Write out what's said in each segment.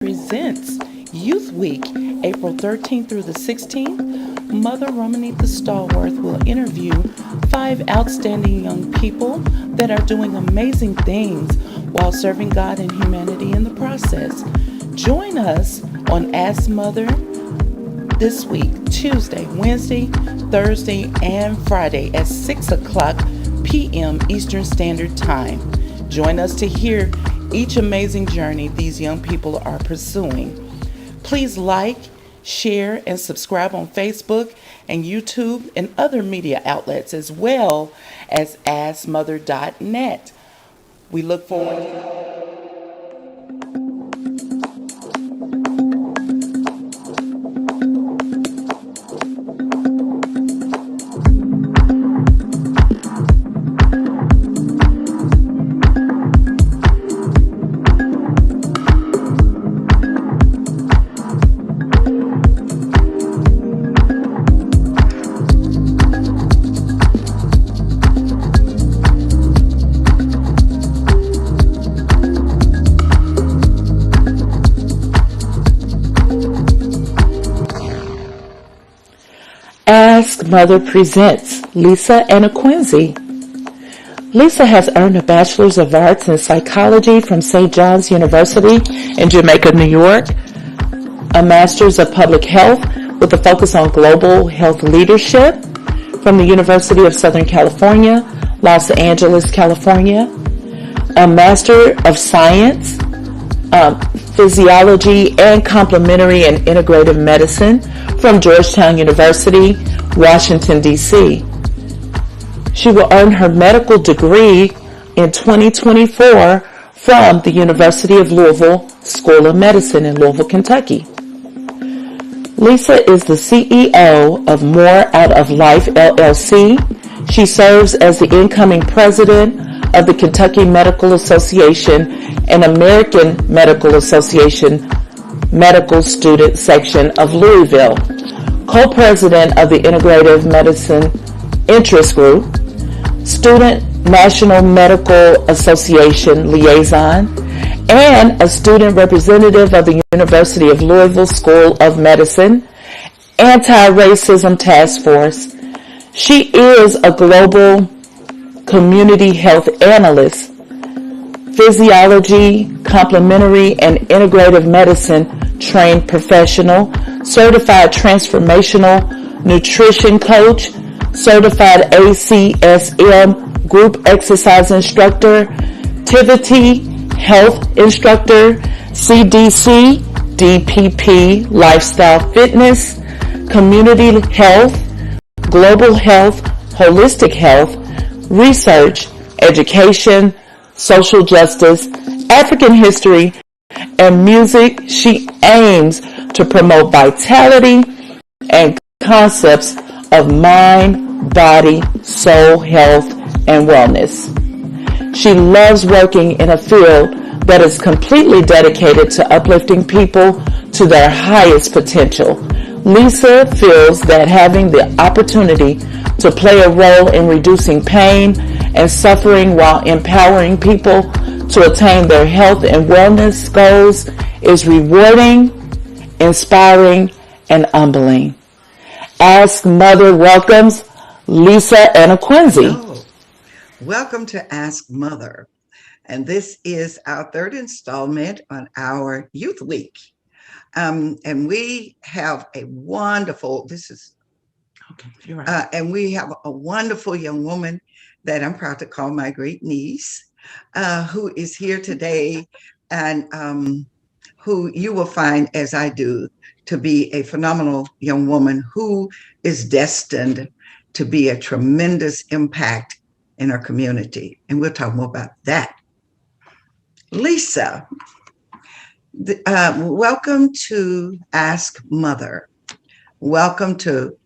presents Youth Week, April 13th through the 16th. Mother Romanitha Stallworth will interview five outstanding young people that are doing amazing things while serving God and humanity in the process. Join us on Ask Mother this week, Tuesday, Wednesday, Thursday, and Friday at 6 o'clock p.m. Eastern Standard Time. Join us to hear each amazing journey these young people are pursuing. Please like, share, and subscribe on Facebook and YouTube and other media outlets as well as AskMother.net. We look forward. Ask Mother presents Lisa Anakwenze. Lisa has earned a Bachelor's of Arts in Psychology from St. John's University in Jamaica, New York, a Master's of Public Health with a focus on global health leadership from the University of Southern California, Los Angeles, California, a Master of Science, Physiology and Complementary and Integrative Medicine from Georgetown University, Washington, D.C. She will earn her medical degree in 2024 from the University of Louisville School of Medicine in Louisville, Kentucky. Lisa is the CEO of More Out of Life, LLC. She serves as the incoming president of the Kentucky Medical Association and American Medical Association Medical Student Section of Louisville, co-president of the Integrative Medicine Interest Group, Student National Medical Association Liaison, and a student representative of the University of Louisville School of Medicine, Anti-Racism Task Force. She is a global community health analyst, physiology, complementary, and integrative medicine trained professional, certified transformational nutrition coach, certified ACSM group exercise instructor, Tivity health instructor, CDC, DPP lifestyle fitness, community health, global health, holistic health, research, education, social justice, African history, and music. She aims to promote vitality and concepts of mind, body, soul, health, and wellness. She loves working in a field that is completely dedicated to uplifting people to their highest potential. Lisa feels that having the opportunity to play a role in reducing pain and suffering while empowering people to attain their health and wellness goals is rewarding, inspiring, and humbling. Ask Mother welcomes Lisa Anakwenze. Oh, welcome to Ask Mother. And this is our third installment on our Youth Week. And we have a wonderful, and we have a wonderful young woman that I'm proud to call my great niece, who is here today and who you will find, as I do, to be a phenomenal young woman who is destined to be a tremendous impact in our community. And we'll talk more about that. Lisa, welcome to Ask Mother. Welcome to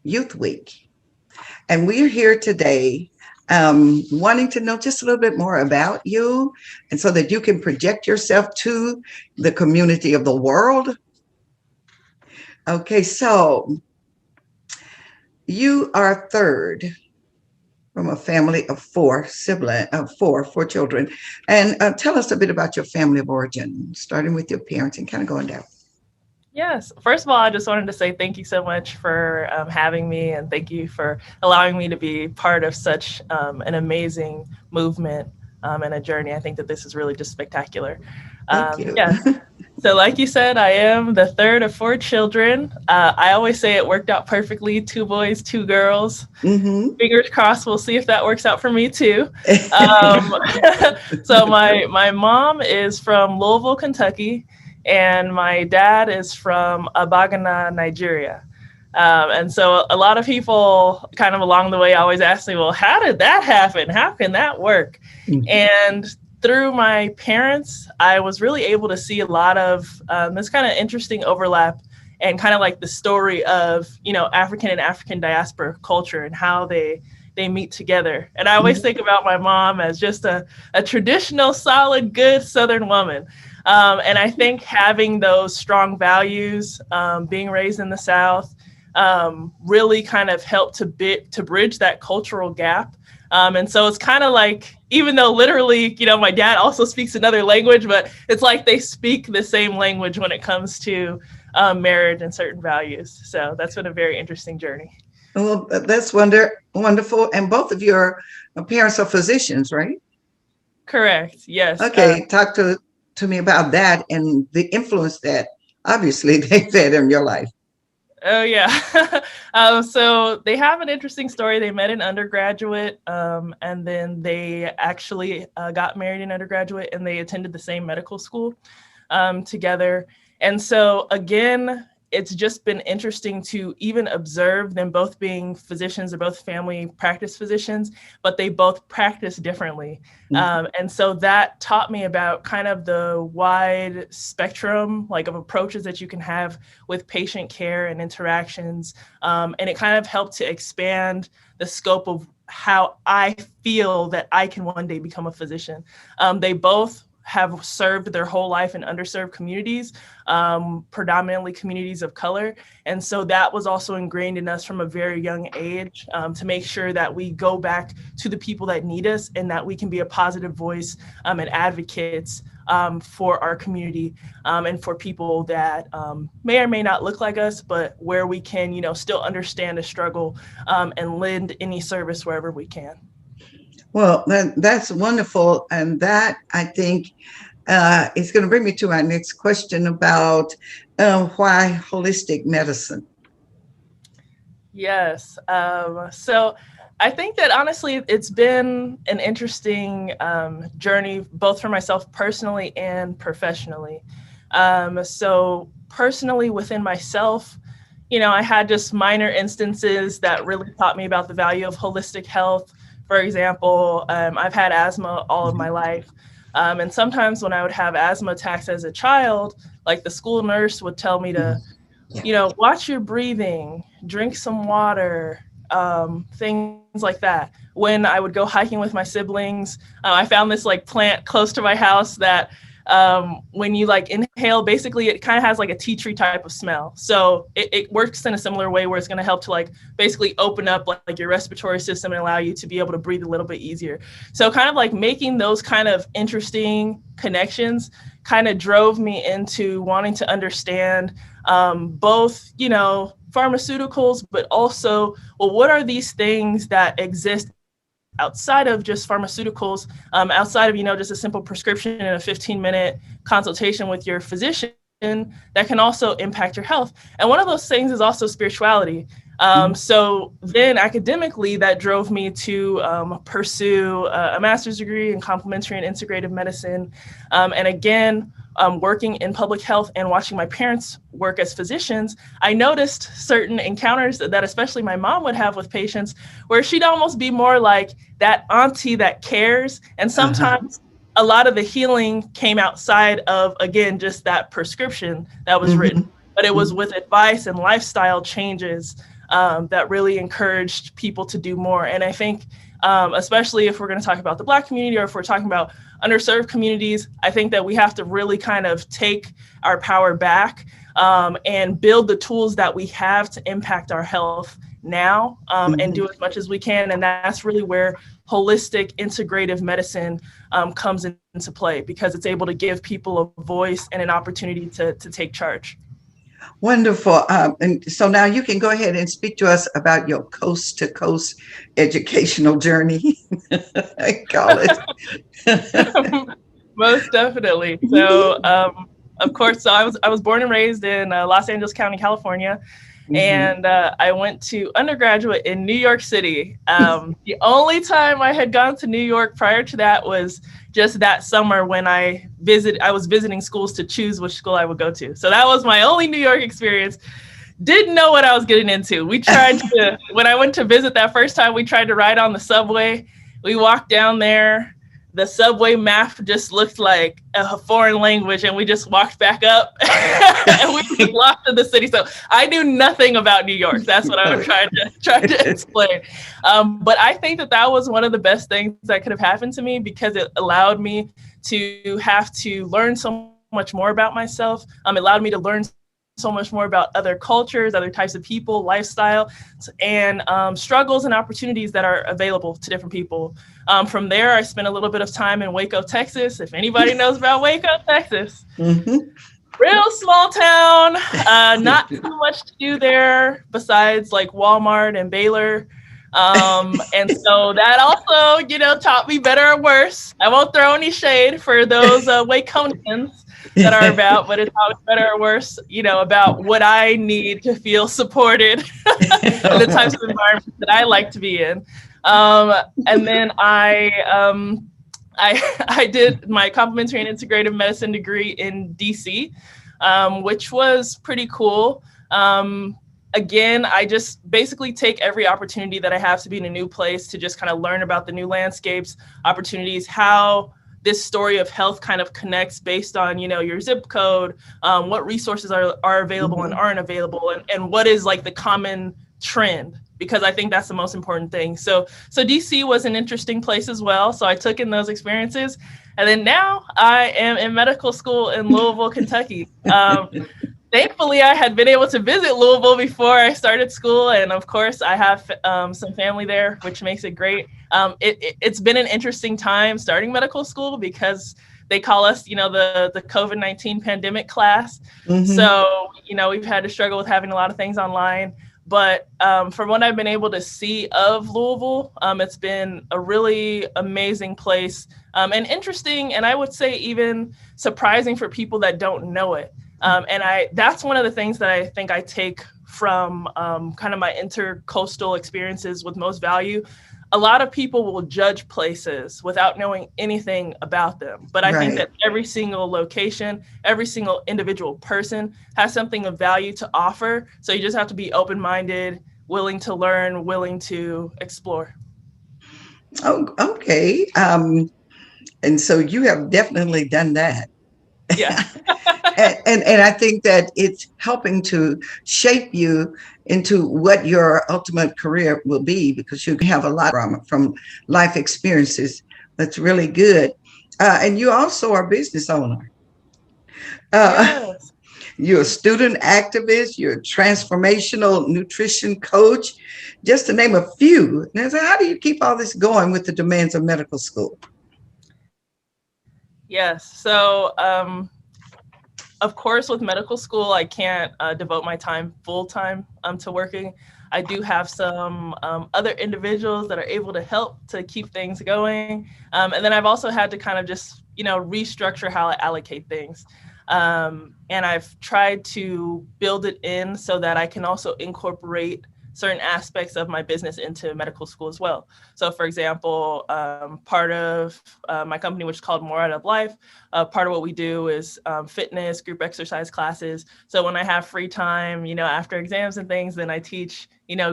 Youth Week. And we're here today wanting to know just a little bit more about you, and so that you can project yourself to the community of the world. Okay, so you are third from a family of four children. And tell us a bit about your family of origin, starting with your parents and kind of going down. Yes. First of all, I just wanted to say thank you so much for having me, and thank you for allowing me to be part of such an amazing movement and a journey. I think that this is really just spectacular. Thank you. Yes. So, like you said, I am the third of four children. I always say it worked out perfectly: two boys, two girls. Mm-hmm. Fingers crossed. We'll see if that works out for me too. So my mom is from Louisville, Kentucky, and my dad is from Abagana, Nigeria. And so a lot of people kind of along the way always ask me, well, how did that happen? How can that work? Mm-hmm. And through my parents, I was really able to see a lot of this kind of interesting overlap and kind of like the story of, African and African diaspora culture and how they meet together. And I always think about my mom as just a traditional, solid, good Southern woman. And I think having those strong values, being raised in the South, really kind of helped to bridge that cultural gap. And so it's kind of like, even though literally, my dad also speaks another language, but it's like they speak the same language when it comes to marriage and certain values. So that's been a very interesting journey. Well, that's wonderful. And both of your parents are physicians, right? Correct. Yes. Okay. Talk to me about that and the influence that obviously they've had in your life. Oh, yeah. So they have an interesting story. They met in undergraduate, and then they actually got married in undergraduate, and they attended the same medical school together. And so, again, it's just been interesting to even observe them both being physicians. They're both family practice physicians, but they both practice differently. Mm-hmm. And so that taught me about kind of the wide spectrum of approaches that you can have with patient care and interactions. And it kind of helped to expand the scope of how I feel that I can one day become a physician. They both have served their whole life in underserved communities, predominantly communities of color. And so that was also ingrained in us from a very young age, to make sure that we go back to the people that need us and that we can be a positive voice and advocates for our community and for people that may or may not look like us, but where we can, still understand the struggle and lend any service wherever we can. Well, that's wonderful. And that, I think, is going to bring me to our next question about why holistic medicine. Yes. So I think that honestly, it's been an interesting journey, both for myself personally and professionally. So personally within myself, I had just minor instances that really taught me about the value of holistic health. For example, I've had asthma all of my life. And sometimes when I would have asthma attacks as a child, the school nurse would tell me to, watch your breathing, drink some water, things like that. When I would go hiking with my siblings, I found this plant close to my house that when you inhale, basically it kind of has a tea tree type of smell. So it works in a similar way where it's going to help to basically open up your respiratory system and allow you to be able to breathe a little bit easier. So kind of making those kind of interesting connections kind of drove me into wanting to understand both, pharmaceuticals, but also, well, what are these things that exist outside of just pharmaceuticals, outside of, just a simple prescription and a 15-minute consultation with your physician that can also impact your health. And one of those things is also spirituality. So then academically, that drove me to pursue a master's degree in complementary and integrative medicine. And again, working in public health and watching my parents work as physicians, I noticed certain encounters that especially my mom would have with patients where she'd almost be more like that auntie that cares. And sometimes a lot of the healing came outside of, again, just that prescription that was written, but it was with advice and lifestyle changes that really encouraged people to do more. And I think, especially if we're going to talk about the Black community or if we're talking about underserved communities, I think that we have to really kind of take our power back and build the tools that we have to impact our health now, and do as much as we can. And that's really where holistic integrative medicine comes into play, because it's able to give people a voice and an opportunity to take charge. Wonderful. And so now you can go ahead and speak to us about your coast to coast educational journey. I call it. Most definitely. So, of course, so I was born and raised in Los Angeles County, California. And I went to undergraduate in New York City. The only time I had gone to New York prior to that was just that summer when I was visiting schools to choose which school I would go to. So that was my only New York experience. Didn't know what I was getting into. We tried to, when I went to visit that first time, we tried to ride on the subway. We walked down there. The subway map just looked like a foreign language, and we just walked back up and we just lost in the city. So I knew nothing about New York. That's what I'm trying to explain. But I think that was one of the best things that could have happened to me, because it allowed me to have to learn so much more about myself. It allowed me to learn so much more about other cultures, other types of people, lifestyle, and struggles and opportunities that are available to different people. From there, I spent a little bit of time in Waco, Texas. If anybody knows about Waco, Texas, real small town, not too much to do there besides like Walmart and Baylor. And so that also, taught me better or worse. I won't throw any shade for those Waconians that are about, but it's always better or worse, about what I need to feel supported and the types of environments that I like to be in. And then I did my complementary and integrative medicine degree in DC, which was pretty cool. Again, I just basically take every opportunity that I have to be in a new place to just kind of learn about the new landscapes, opportunities, how this story of health kind of connects based on, your zip code, what resources are available and aren't available, and what is like the common trend, because I think that's the most important thing. So DC was an interesting place as well. So I took in those experiences. And then now I am in medical school in Louisville, Kentucky. Thankfully, I had been able to visit Louisville before I started school. And of course, I have some family there, which makes it great. It's been an interesting time starting medical school, because they call us, the COVID-19 pandemic class. So, we've had to struggle with having a lot of things online. But from what I've been able to see of Louisville, it's been a really amazing place, and interesting, and I would say even surprising for people that don't know it. And that's one of the things that I think I take from kind of my intercoastal experiences with most value. A lot of people will judge places without knowing anything about them. But I think that every single location, every single individual person has something of value to offer. So you just have to be open-minded, willing to learn, willing to explore. Oh, okay. And so you have definitely done that. Yeah. and I think that it's helping to shape you into what your ultimate career will be, because you have a lot from life experiences. That's really good. And you also are a business owner. Yes. You're a student activist. You're a transformational nutrition coach, just to name a few. Now, so how do you keep all this going with the demands of medical school? Yes. So, of course, with medical school, I can't devote my time full time to working. I do have some other individuals that are able to help to keep things going. And then I've also had to kind of just, restructure how I allocate things. And I've tried to build it in so that I can also incorporate certain aspects of my business into medical school as well. So for example, part of my company, which is called More Out of Life, part of what we do is fitness, group exercise classes. So when I have free time, after exams and things, then I teach,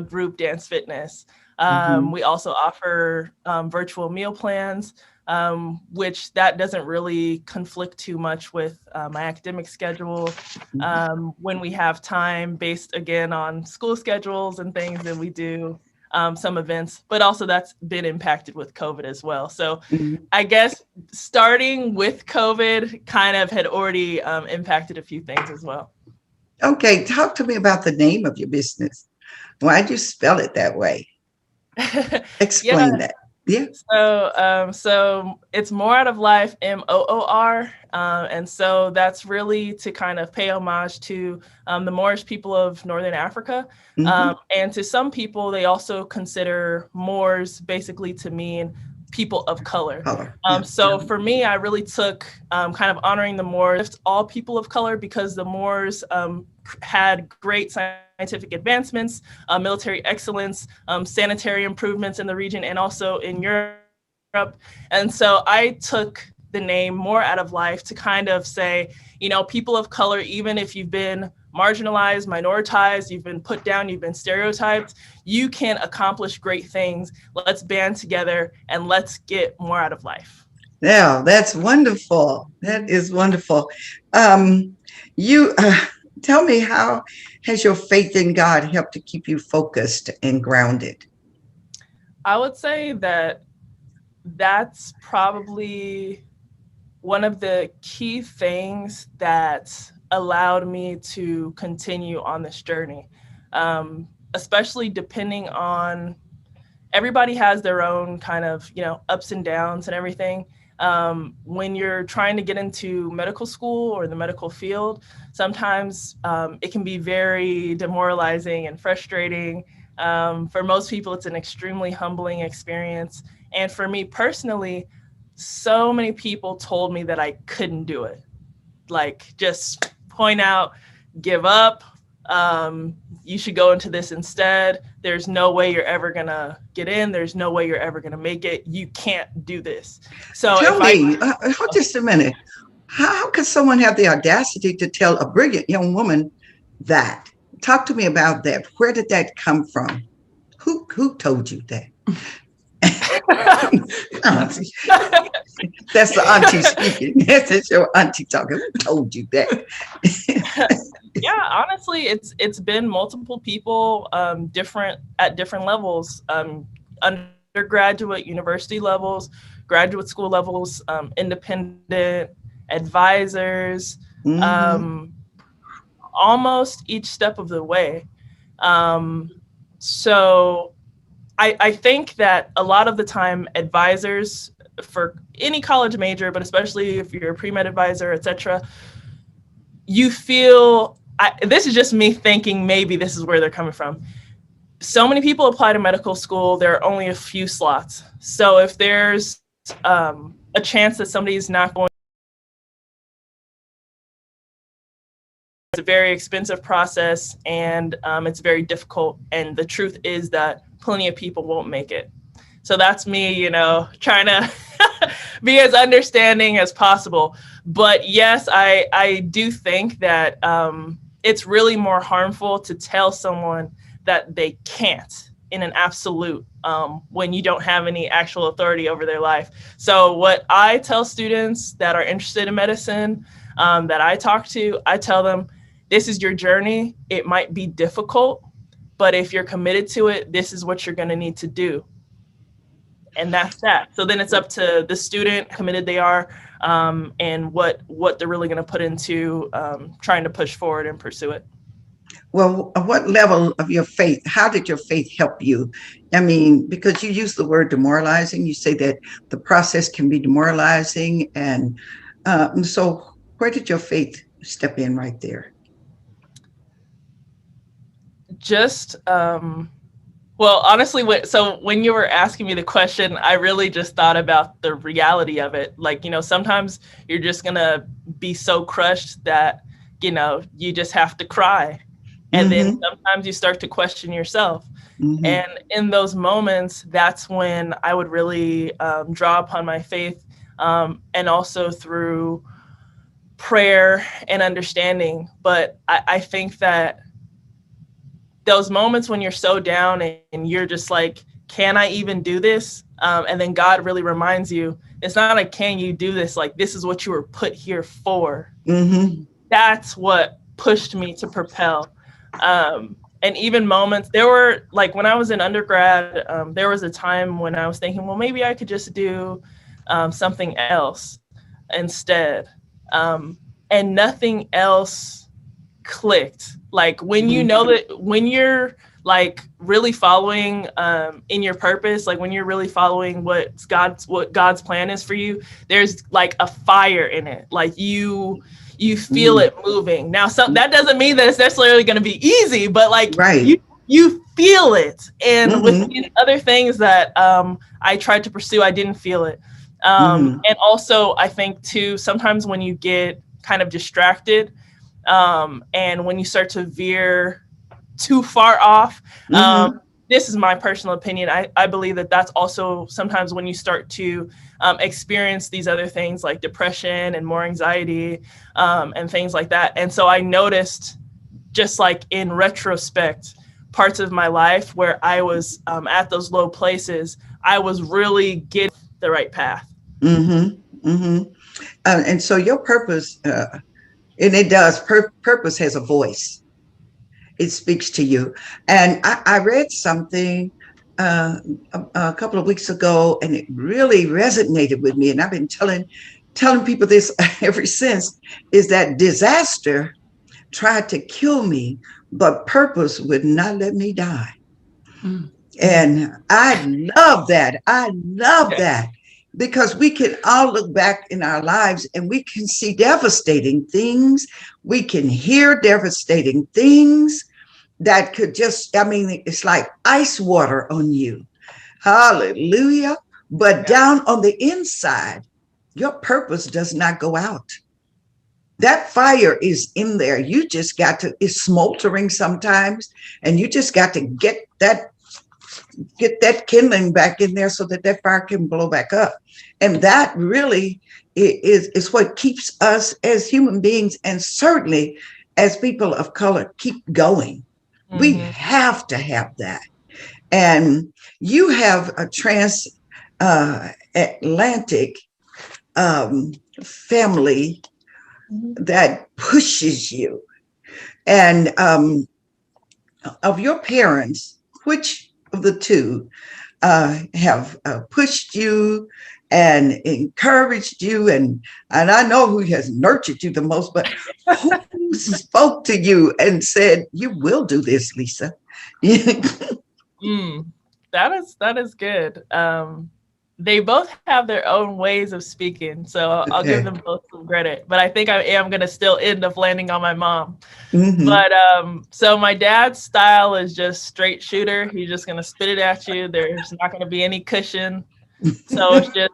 group dance fitness. We also offer virtual meal plans, which that doesn't really conflict too much with my academic schedule. When we have time based again on school schedules and things, then we do some events, but also that's been impacted with COVID as well. So I guess starting with COVID kind of had already impacted a few things as well. Okay, talk to me about the name of your business. Why'd you spell it that way? Yeah. Explain that. Yeah. So it's More Out of Life, Moor. And so that's really to kind of pay homage to the Moorish people of Northern Africa. Mm-hmm. And to some people, they also consider Moors basically to mean people of color. Color. Yeah. So for me, I really took kind of honoring the Moors, all people of color, because the Moors had great scientific advancements, military excellence, sanitary improvements in the region and also in Europe. And so I took the name More Out of Life to kind of say, you know, people of color, even if you've been marginalized, minoritized, you've been put down, you've been stereotyped, you can accomplish great things. Let's band together and let's get more out of life. Yeah, that's wonderful. That is wonderful. You tell me, how has your faith in God helped to keep you focused and grounded? I would say that that's probably one of the key things that allowed me to continue on this journey, especially depending on, everybody has their own kind of, you know, ups and downs and everything. When you're trying to get into medical school or the medical field, sometimes it can be very demoralizing and frustrating. For most people, it's an extremely humbling experience. And for me personally, so many people told me that I couldn't do it. Like, just point out, give up. You should go into this instead. There's no way you're ever gonna get in. There's no way you're ever gonna make it. You can't do this. So tell me, just a minute. How could someone have the audacity to tell a brilliant young woman that? Talk to me about that. Where did that come from? Who told you that? Auntie. That's the auntie speaking. That's your auntie talking. Who told you that? Yeah, honestly, it's been multiple people, different at different levels, undergraduate, university levels, graduate school levels, independent advisors, almost each step of the way. So I think that a lot of the time advisors for any college major, but especially if you're a pre-med advisor, etc., you feel, this is just me thinking maybe this is where they're coming from. So many people apply to medical school, there are only a few slots. So if there's a chance that somebody's not going, it's a very expensive process, and it's very difficult. And the truth is that plenty of people won't make it. So that's me, you know, trying to be as understanding as possible. But yes, I do think that it's really more harmful to tell someone that they can't in an absolute when you don't have any actual authority over their life. So what I tell students that are interested in medicine, that I talk to, I tell them, this is your journey. It might be difficult, but if you're committed to it, this is what you're going to need to do. And that's that. So then it's up to the student, how committed they are, and what they're really going to put into trying to push forward and pursue it. Well, what level of your faith, how did your faith help you? I mean, because you use the word demoralizing, you say that the process can be demoralizing. And so where did your faith step in right there? Just, well, honestly, when you were asking me the question, I really just thought about the reality of it. Like, you know, sometimes you're just going to be so crushed that, you know, you just have to cry. And then sometimes you start to question yourself. And in those moments, that's when I would really draw upon my faith, and also through prayer and understanding. But I think that those moments when you're so down and you're just like, can I even do this? And then God really reminds you, it's not like, can you do this? Like, this is what you were put here for. That's what pushed me to propel. And even moments, there were, like, when I was in undergrad, there was a time when I was thinking, well, maybe I could just do something else instead. And nothing else clicked. Like, when you know that, when you're like really following in your purpose, like when you're really following what God's plan is for you, there's like a fire in it. Like you feel it moving. Now, that doesn't mean that it's necessarily going to be easy, but like Right. you feel it. And with these other things that I tried to pursue, I didn't feel it. And also, I think too, sometimes when you get kind of distracted, and when you start to veer too far off, this is my personal opinion. I believe that that's also sometimes when you start to experience these other things like depression and more anxiety and things like that. And so I noticed, just like in retrospect, parts of my life where I was at those low places, I was really getting the right path. And so your purpose, and it does, purpose has a voice. It speaks to you. And I read something a couple of weeks ago, and it really resonated with me. And I've been telling people this ever since, is that disaster tried to kill me, but purpose would not let me die. And I love that. I love that, because we can all look back in our lives and we can see devastating things. We can hear devastating things that could just, I mean, it's like ice water on you. Hallelujah. But down on the inside, your purpose does not go out. That fire is in there. You just got to, it's smoldering sometimes, and you just got to get that kindling back in there so that fire can blow back up. And that really is what keeps us as human beings, and certainly as people of color, keep going. We have to have that. And you have a transatlantic family that pushes you. And of your parents, which of the two have pushed you and encouraged you, and I know who has nurtured you the most, but who spoke to you and said, you will do this, Lisa? That is good. They both have their own ways of speaking, so I'll give them both some credit. But I think I am going to still end up landing on my mom. But so my dad's style is just straight shooter. He's just going to spit it at you. There's not going to be any cushion. So it's just,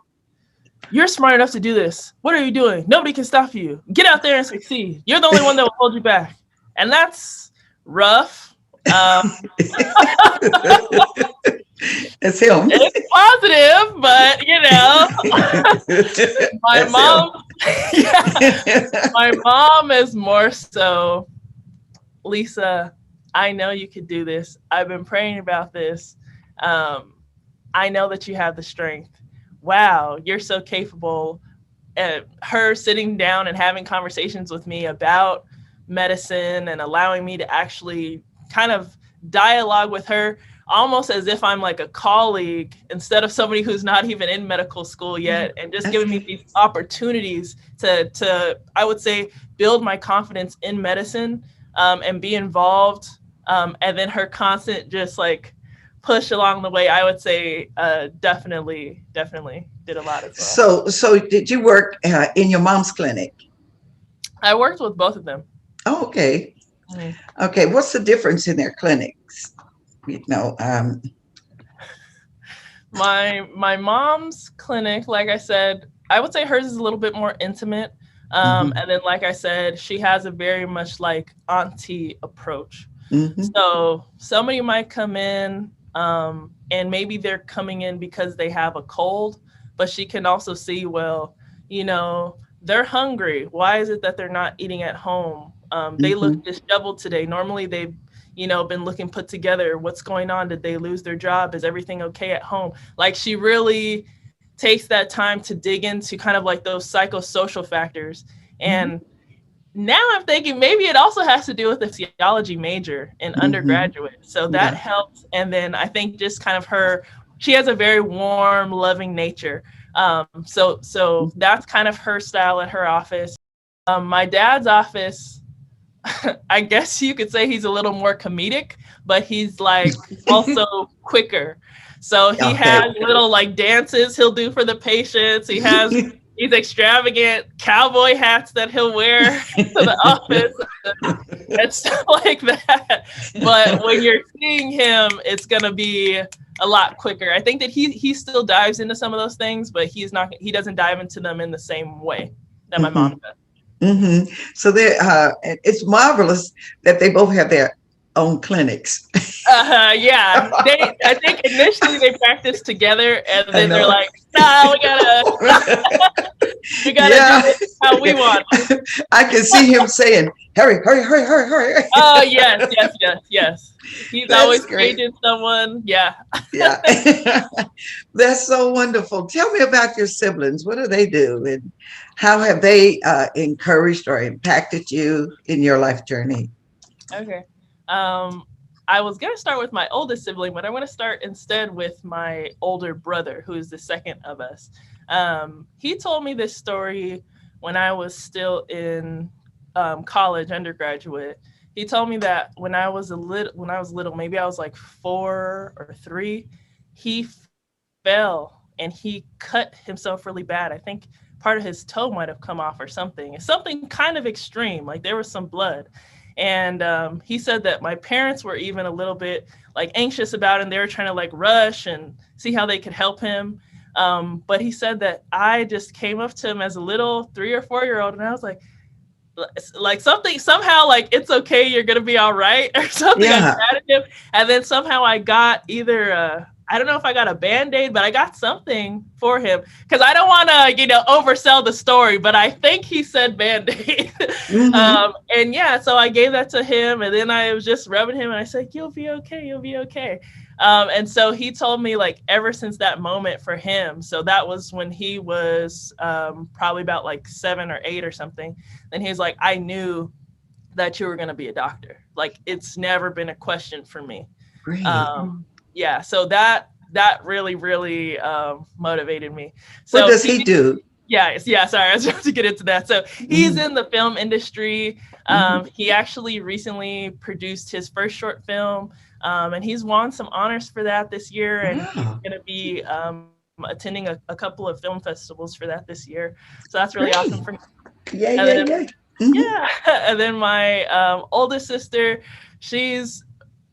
you're smart enough to do this. What are you doing? Nobody can stop you. Get out there and succeed. You're the only one that will hold you back. And that's rough. It's him. It's positive, but my mom is more so, Lisa, I know you could do this. I've been praying about this. I know that you have the strength. Wow, you're so capable. Her sitting down and having conversations with me about medicine and allowing me to actually kind of dialogue with her, almost as if I'm like a colleague instead of somebody who's not even in medical school yet, and just giving me these opportunities to I would say, build my confidence in medicine and be involved. And then her constant just like push along the way, I would say definitely did a lot as well. So did you work in your mom's clinic? I worked with both of them. Oh, okay. Okay. What's the difference in their clinics? My mom's clinic, like I said, I would say hers is a little bit more intimate. And then, like I said, she has a very much like auntie approach. So somebody might come in and maybe they're coming in because they have a cold, but she can also see, well, they're hungry. Why is it that they're not eating at home? They look disheveled today. Normally they've been looking put together. What's going on? Did they lose their job? Is everything okay at home? Like, she really takes that time to dig into kind of like those psychosocial factors. And now I'm thinking maybe it also has to do with the theology major in undergraduate. So that helps. And then I think just kind of she has a very warm, loving nature. So that's kind of her style at her office. My dad's office, I guess you could say he's a little more comedic, but he's like also quicker. So he Okay. has little like dances he'll do for the patients. He has these extravagant cowboy hats that he'll wear to the office and stuff like that. But when you're seeing him, it's gonna be a lot quicker. I think that he still dives into some of those things, but he doesn't dive into them in the same way that my mom does. So it's marvelous that they both have their own clinics. Yeah, I think initially they practiced together, and I then they're know. like, "No, we gotta Yeah. do it how we want." I can see him saying, hurry, hurry, hurry, hurry, hurry. Oh yes, yes, yes, yes. He's That's always great. paging someone. Yeah. Yeah. That's so wonderful. Tell me about your siblings. What do they do? And how have they encouraged or impacted you in your life journey? Okay. Um, I was gonna start with my oldest sibling, but I want to start instead with my older brother, who is the second of us. He told me this story when I was still in college, undergraduate. He told me that when I was little, maybe I was like 4 or 3, he fell and he cut himself really bad. I think part of his toe might have come off or something. It's something kind of extreme, like there was some blood. And he said that my parents were even a little bit like anxious about him. They were trying to like rush and see how they could help him. But he said that I just came up to him as a little 3 or 4 year old, and I was like something somehow like it's okay, you're gonna be all right or something. I Yeah. patted him, and then somehow I got either I don't know if I got a band-aid, but I got something for him because I don't want to oversell the story, but I think he said band-aid. And yeah, so I gave that to him, and then I was just rubbing him, and I said, "You'll be okay, you'll be okay." And so he told me like ever since that moment for him, so that was when he was probably about like 7 or 8 or something. Then he was like, "I knew that you were going to be a doctor. Like it's never been a question for me." Great. Yeah, so that really motivated me. So What does he do? Yeah, sorry, I was about to get into that. So he's in the film industry. He actually recently produced his first short film, and he's won some honors for that this year, and he's going to be attending a couple of film festivals for that this year. So that's really awesome for me. Yeah. Yeah, and then my oldest sister,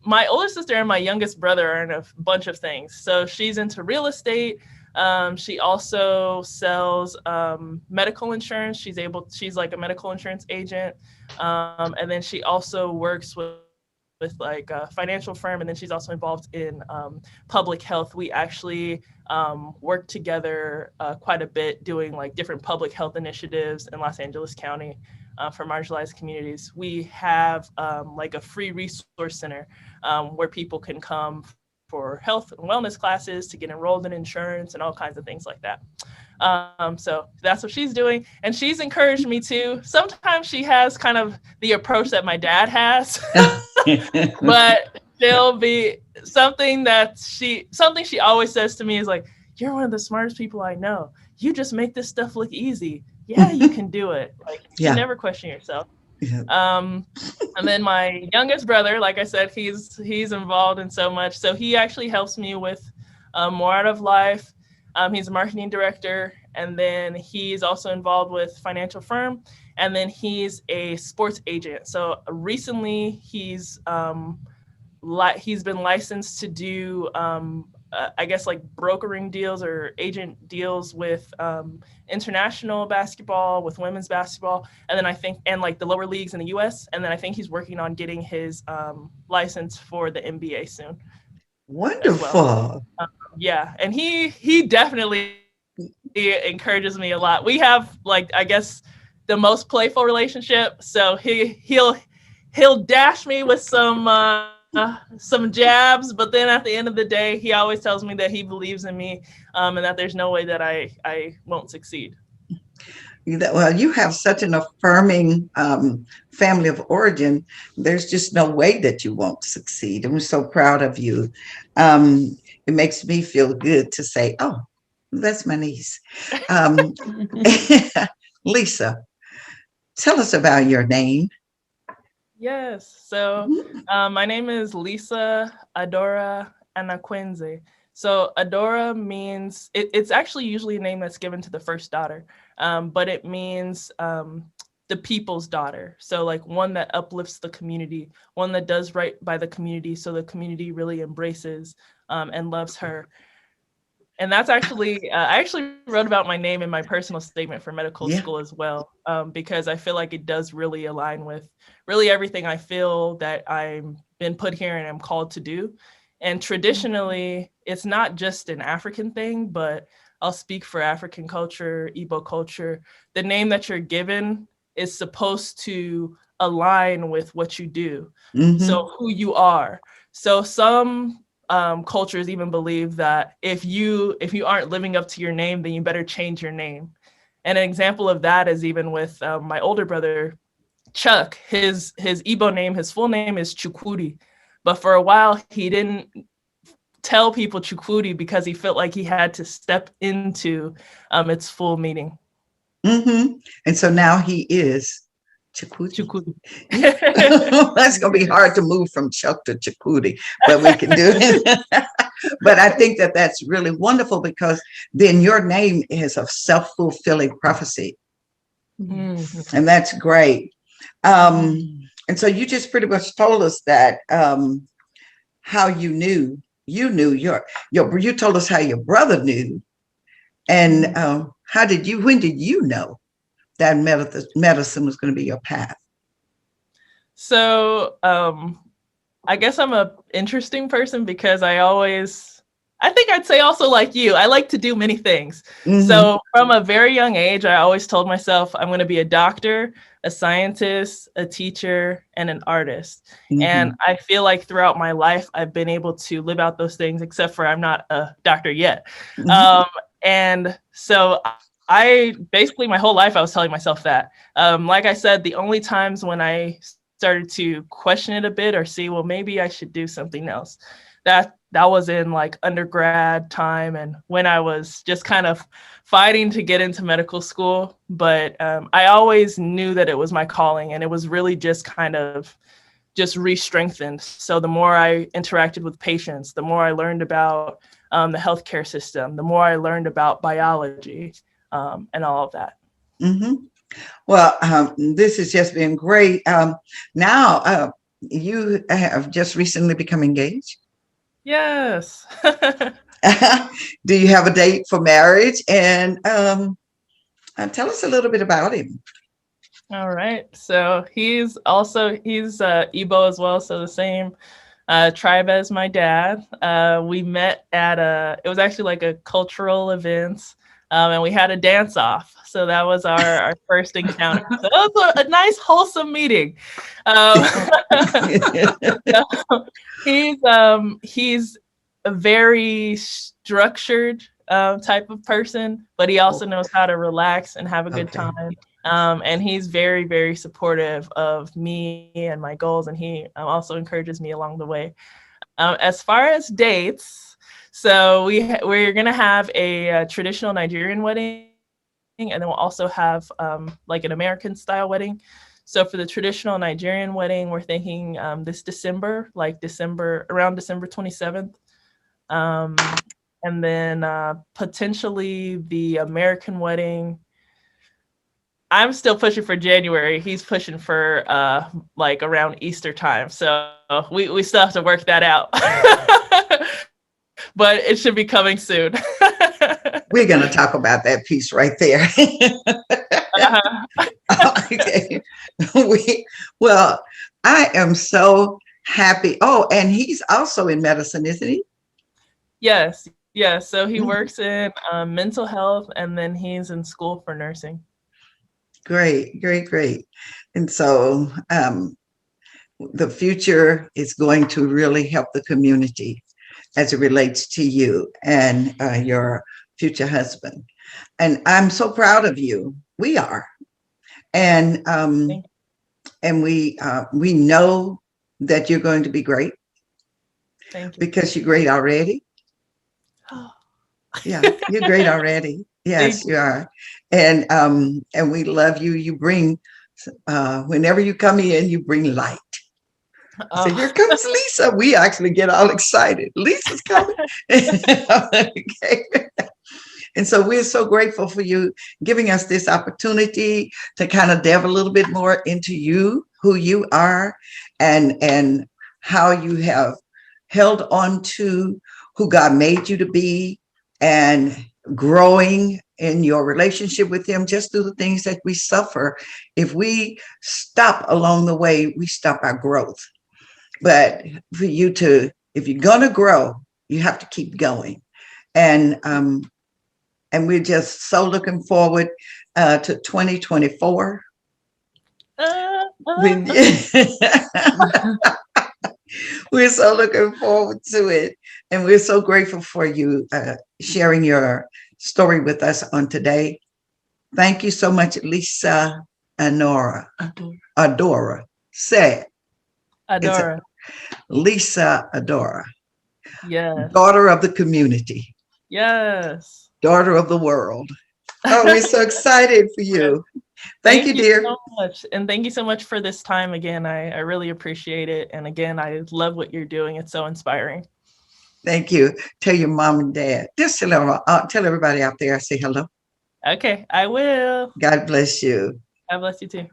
my older sister and my youngest brother are in a bunch of things. So she's into real estate. She also sells medical insurance. She's like a medical insurance agent. And then she also works with like a financial firm. And then she's also involved in public health. We actually work together quite a bit doing like different public health initiatives in Los Angeles County. For marginalized communities. We have like a free resource center where people can come for health and wellness classes, to get enrolled in insurance and all kinds of things like that. So that's what she's doing. And she's encouraged me too. Sometimes she has kind of the approach that my dad has, but she'll be something she always says to me is like, "You're one of the smartest people I know. You just make this stuff look easy. Yeah, you can do it." Like, you never question yourself. And then my youngest brother, like I said, he's involved in so much. So he actually helps me with More Out of Life. He's a marketing director, and then he's also involved with financial firm, and then he's a sports agent. So recently he's been licensed to do I guess like brokering deals or agent deals with international basketball, with women's basketball, and then I think and like the lower leagues in the U.S. And then I think he's working on getting his license for the NBA soon. Wonderful. Well. Yeah, and he definitely encourages me a lot. We have like I guess the most playful relationship. So he'll dash me with some jabs, but then at the end of the day, he always tells me that he believes in me, and that there's no way that I won't succeed. Well, you have such an affirming family of origin. There's just no way that you won't succeed. And we're so proud of you. It makes me feel good to say, "Oh, that's my niece." Lisa, tell us about your name. Yes. So my name is Lisa Adora Anakwenze. So Adora means it's actually usually a name that's given to the first daughter, but it means the people's daughter. So like one that uplifts the community, one that does right by the community, so the community really embraces and loves her. And that's actually, I actually wrote about my name in my personal statement for medical Yeah. school as well, because I feel like it does really align with really everything I feel that I'm been put here and I'm called to do. And traditionally, it's not just an African thing, but I'll speak for African culture, Igbo culture. The name that you're given is supposed to align with what you do. Mm-hmm. So who you are. So some cultures even believe that if you aren't living up to your name, then you better change your name. And an example of that is even with my older brother Chuck. His Igbo name, his full name is Chukwudi, but for a while he didn't tell people Chukwudi because he felt like he had to step into its full meaning. Mm-hmm. And so now he is Chakudi. Chukwudi. Yeah. That's going to be hard to move from Chuck to Chakudi, but we can do it. But I think that that's really wonderful because then your name is a self-fulfilling prophecy. Mm-hmm. And that's great. And so you just pretty much told us that how you knew your you told us how your brother knew, and when did you know that medicine was going to be your path? So I guess I'm a interesting person because I think I'd say also like you, I like to do many things. Mm-hmm. So from a very young age, I always told myself I'm going to be a doctor, a scientist, a teacher, and an artist. Mm-hmm. And I feel like throughout my life, I've been able to live out those things, except for I'm not a doctor yet. Mm-hmm. And so I basically my whole life, I was telling myself that. Like I said, the only times when I started to question it a bit or see, well, maybe I should do something else, that was in like undergrad time and when I was just kind of fighting to get into medical school. But I always knew that it was my calling, and it was really just kind of just re-strengthened. So the more I interacted with patients, the more I learned about the healthcare system, the more I learned about biology and all of that. Mm-hmm. Well, this has just been great. Now you have just recently become engaged. Yes. Do you have a date for marriage? And tell us a little bit about him. All right. So he's Igbo as well. So the same tribe as my dad. We met it was actually like a cultural event. And we had a dance off. So that was our first encounter. So that was a nice, wholesome meeting. So he's a very structured type of person, but he also knows how to relax and have a good time. And he's very, very supportive of me and my goals. And he also encourages me along the way. As far as dates, so we're going to have a traditional Nigerian wedding, and then we'll also have like an American style wedding. So for the traditional Nigerian wedding, we're thinking this December, around December 27th. And then potentially the American wedding, I'm still pushing for January. He's pushing for like around Easter time. So we still have to work that out. But it should be coming soon. We're going to talk about that piece right there. Okay. Well, I am so happy. Oh, and he's also in medicine, isn't he? Yes. Yes. So he works in mental health, and then he's in school for nursing. Great, great, great. And so the future is going to really help the community as it relates to you and your future husband. And I'm so proud of you. We are. And we know that you're going to be great. Thank you. Because you're great already. Yeah, you're great already. Yes, you are. And we love you. You bring Whenever you come in, you bring light. So Oh. here comes Lisa. We actually get all excited. Lisa's coming. Okay. And so we're so grateful for you giving us this opportunity to kind of delve a little bit more into you, who you are, and how you have held on to who God made you to be, and growing in your relationship with him just through the things that we suffer. If we stop along the way, we stop our growth. But for you to, if you're gonna grow, you have to keep going. And we're just so looking forward to 2024. When- we're so looking forward to it. And we're so grateful for you sharing your story with us on today. Thank you so much, Lisa Anora. Adora. Say it. It's Adora. Lisa Adora. Yes. Daughter of the community. Yes. Daughter of the world. Oh, we're so excited for you. Thank you, dear. So much. And thank you so much for this time again. I really appreciate it. And again, I love what you're doing. It's so inspiring. Thank you. Tell your mom and dad. Just tell everybody out there I say hello. Okay, I will. God bless you. God bless you too.